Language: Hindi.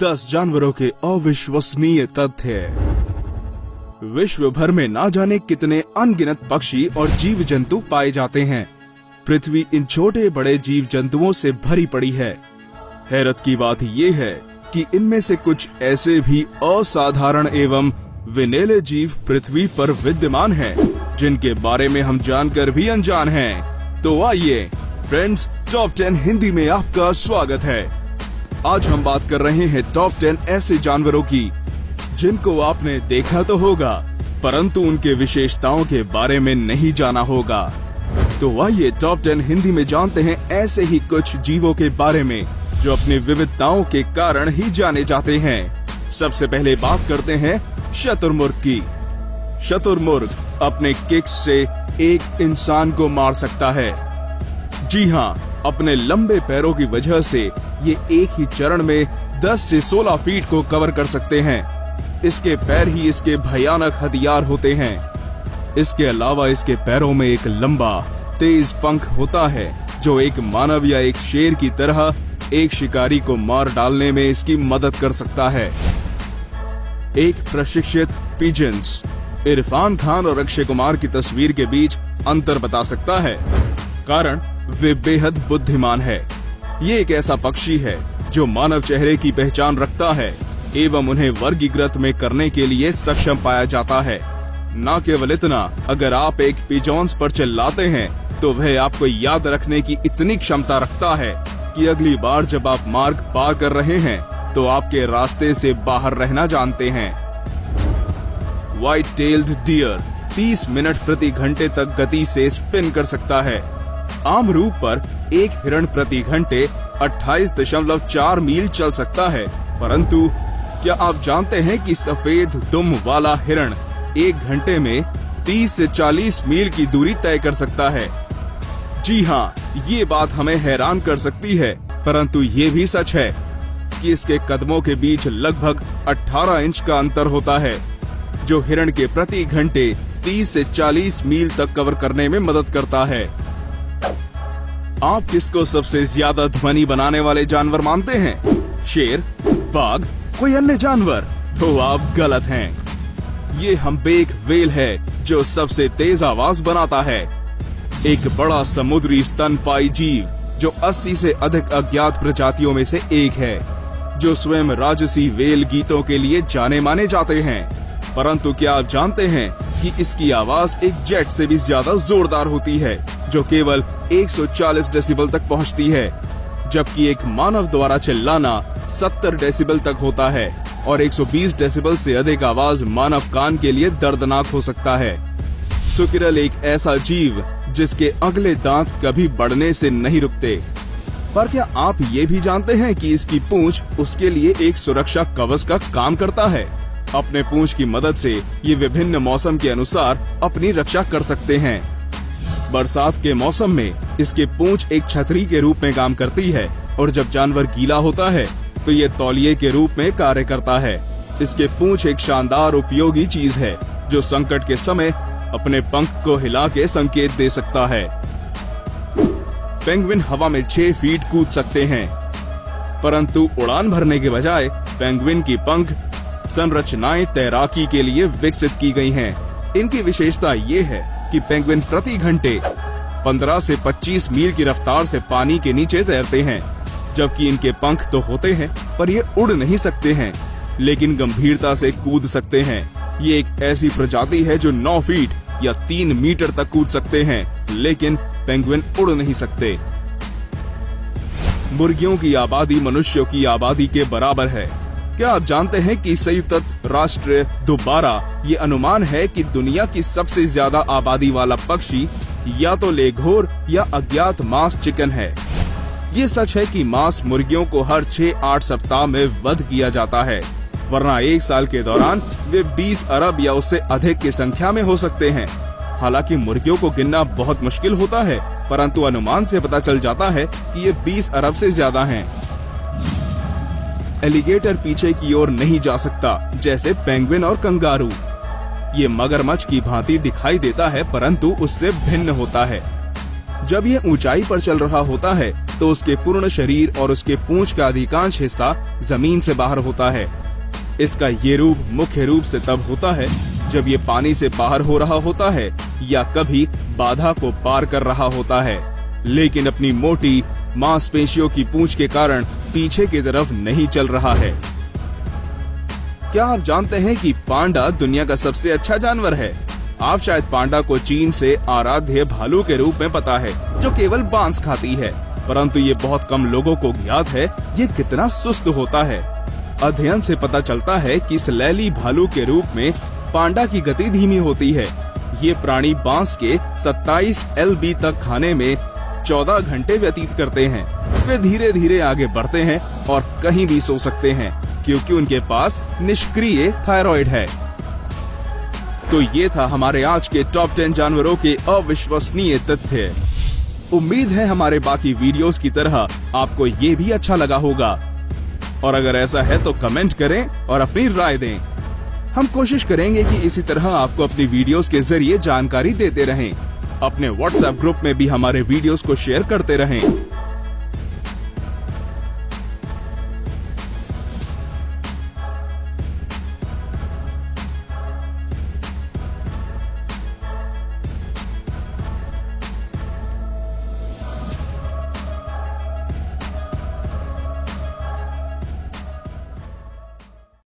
10 जानवरों के अविश्वसनीय तथ्य। विश्व भर में ना जाने कितने अनगिनत पक्षी और जीव जंतु पाए जाते हैं। पृथ्वी इन छोटे बड़े जीव जंतुओं से भरी पड़ी है। हैरत की बात ये है कि इनमें से कुछ ऐसे भी असाधारण एवं विनेले जीव पृथ्वी पर विद्यमान हैं, जिनके बारे में हम जानकर भी अनजान हैं। तो आइए फ्रेंड्स, टॉप 10 हिंदी में आपका स्वागत है। आज हम बात कर रहे हैं टॉप 10 ऐसे जानवरों की जिनको आपने देखा तो होगा, परंतु उनके विशेषताओं के बारे में नहीं जाना होगा। तो आइए टॉप 10 हिंदी में जानते हैं ऐसे ही कुछ जीवों के बारे में जो अपनी विविधताओं के कारण ही जाने जाते हैं। सबसे पहले बात करते हैं शुतुरमुर्ग की। शुतुरमुर्ग अपने किक्स से एक इंसान को मार सकता है। जी हाँ, अपने लंबे पैरों की वजह से ये एक ही चरण में 10 से 16 फीट को कवर कर सकते हैं। इसके पैर ही इसके भयानक हथियार होते हैं। इसके अलावा इसके पैरों में एक लंबा तेज पंख होता है जो एक मानव या एक शेर की तरह एक शिकारी को मार डालने में इसकी मदद कर सकता है। एक प्रशिक्षित पिजन्स इरफान खान और अक्षय कुमार की तस्वीर के बीच अंतर बता सकता है, कारण वे बेहद बुद्धिमान है। ये एक ऐसा पक्षी है जो मानव चेहरे की पहचान रखता है एवं उन्हें वर्गीकृत में करने के लिए सक्षम पाया जाता है। न केवल इतना, अगर आप एक पिजॉन्स पर चिल्लाते हैं तो वह आपको याद रखने की इतनी क्षमता रखता है कि अगली बार जब आप मार्ग पार कर रहे हैं तो आपके रास्ते से बाहर रहना जानते हैं। व्हाइट टेल्ड डियर 30 मिनट प्रति घंटे तक गति से स्पिन कर सकता है। आम रूप पर एक हिरण प्रति घंटे 28.4 मील चल सकता है, परंतु क्या आप जानते हैं कि सफेद दुम वाला हिरण एक घंटे में 30 से 40 मील की दूरी तय कर सकता है। जी हाँ, ये बात हमें हैरान कर सकती है, परंतु ये भी सच है कि इसके कदमों के बीच लगभग 18 इंच का अंतर होता है, जो हिरण के प्रति घंटे 30 से 40 मील तक कवर करने में मदद करता है। आप किसको सबसे ज्यादा ध्वनि बनाने वाले जानवर मानते हैं? शेर, बाघ, कोई अन्य जानवर? तो आप गलत हैं। ये हम्बेक व्हेल है जो सबसे तेज आवाज बनाता है। एक बड़ा समुद्री स्तनपायी जीव जो 80 से अधिक अज्ञात प्रजातियों में से एक है, जो स्वयं राजसी व्हेल गीतों के लिए जाने माने जाते हैं। परंतु क्या आप जानते हैं कि इसकी आवाज एक जेट से भी ज्यादा जोरदार होती है, जो केवल 140 डेसिबल तक पहुंचती है, जबकि एक मानव द्वारा चिल्लाना 70 डेसिबल तक होता है और 120 डेसिबल से अधिक आवाज मानव कान के लिए दर्दनाक हो सकता है। सुकिरल एक ऐसा जीव जिसके अगले दांत कभी बढ़ने से नहीं रुकते। पर क्या आप ये भी जानते हैं कि इसकी पूंछ उसके लिए एक सुरक्षा कवच का काम करता है? अपने पूंछ की मदद से ये विभिन्न मौसम के अनुसार अपनी रक्षा कर सकते हैं। बरसात के मौसम में इसके पूंछ एक छतरी के रूप में काम करती है और जब जानवर गीला होता है तो ये तौलिए के रूप में कार्य करता है। इसके पूंछ एक शानदार उपयोगी चीज है जो संकट के समय अपने पंख को हिला के संकेत दे सकता है। पेंगुइन हवा में 6 फीट कूद सकते हैं, परंतु उड़ान भरने के बजाय पेंगुइन की पंख संरचनाएं तैराकी के लिए विकसित की गई हैं। इनकी विशेषता ये है कि पेंगुइन प्रति घंटे 15 से 25 मील की रफ्तार से पानी के नीचे तैरते हैं, जबकि इनके पंख तो होते हैं पर ये उड़ नहीं सकते हैं, लेकिन गंभीरता से कूद सकते हैं। ये एक ऐसी प्रजाति है जो 9 फीट या 3 मीटर तक कूद सकते हैं, लेकिन पेंगुइन उड़ नहीं सकते। मुर्गियों की आबादी मनुष्यों की आबादी के बराबर है। क्या आप जानते हैं कि संयुक्त राष्ट्र दोबारा ये अनुमान है कि दुनिया की सबसे ज्यादा आबादी वाला पक्षी या तो लेघोर या अज्ञात मांस चिकन है। ये सच है कि मांस मुर्गियों को हर 6-8 सप्ताह में वध किया जाता है, वरना एक साल के दौरान वे 20 अरब या उससे अधिक की संख्या में हो सकते हैं। हालांकि मुर्गियों को गिनना बहुत मुश्किल होता है, परंतु अनुमान से पता चल जाता है कि ये 20 अरब से ज्यादा हैं। एलिगेटर पीछे की ओर नहीं जा सकता, जैसे पेंगुइन और कंगारू। ये मगरमच्छ की भांति दिखाई देता है, परंतु उससे भिन्न होता है। जब ये ऊंचाई पर चल रहा होता है तो उसके पूर्ण शरीर और उसके पूंछ का अधिकांश हिस्सा जमीन से बाहर होता है। इसका ये रूप मुख्य रूप से तब होता है जब ये पानी से बाहर हो रहा होता है या कभी बाधा को पार कर रहा होता है, लेकिन अपनी मोटी मांसपेशियों की पूंछ के कारण पीछे की तरफ नहीं चल रहा है। क्या आप जानते हैं कि पांडा दुनिया का सबसे अच्छा जानवर है? आप शायद पांडा को चीन से आराध्य भालू के रूप में पता है, जो केवल बांस खाती है, परंतु ये बहुत कम लोगों को ज्ञात है ये कितना सुस्त होता है। अध्ययन से पता चलता है कि सलैली भालू के रूप में पांडा की गति धीमी होती है। ये प्राणी बांस के 27 LB तक खाने में 14 घंटे व्यतीत करते हैं। वे धीरे धीरे आगे बढ़ते हैं और कहीं भी सो सकते हैं क्योंकि उनके पास निष्क्रिय थायराइड है। तो ये था हमारे आज के टॉप 10 जानवरों के अविश्वसनीय तथ्य। उम्मीद है हमारे बाकी वीडियोस की तरह आपको ये भी अच्छा लगा होगा, और अगर ऐसा है तो कमेंट करें और अपनी राय दें। हम कोशिश करेंगे कि इसी तरह आपको अपनी वीडियोस के जरिए जानकारी देते रहें। अपने व्हाट्सएप ग्रुप में भी हमारे वीडियोस को शेयर करते रहें।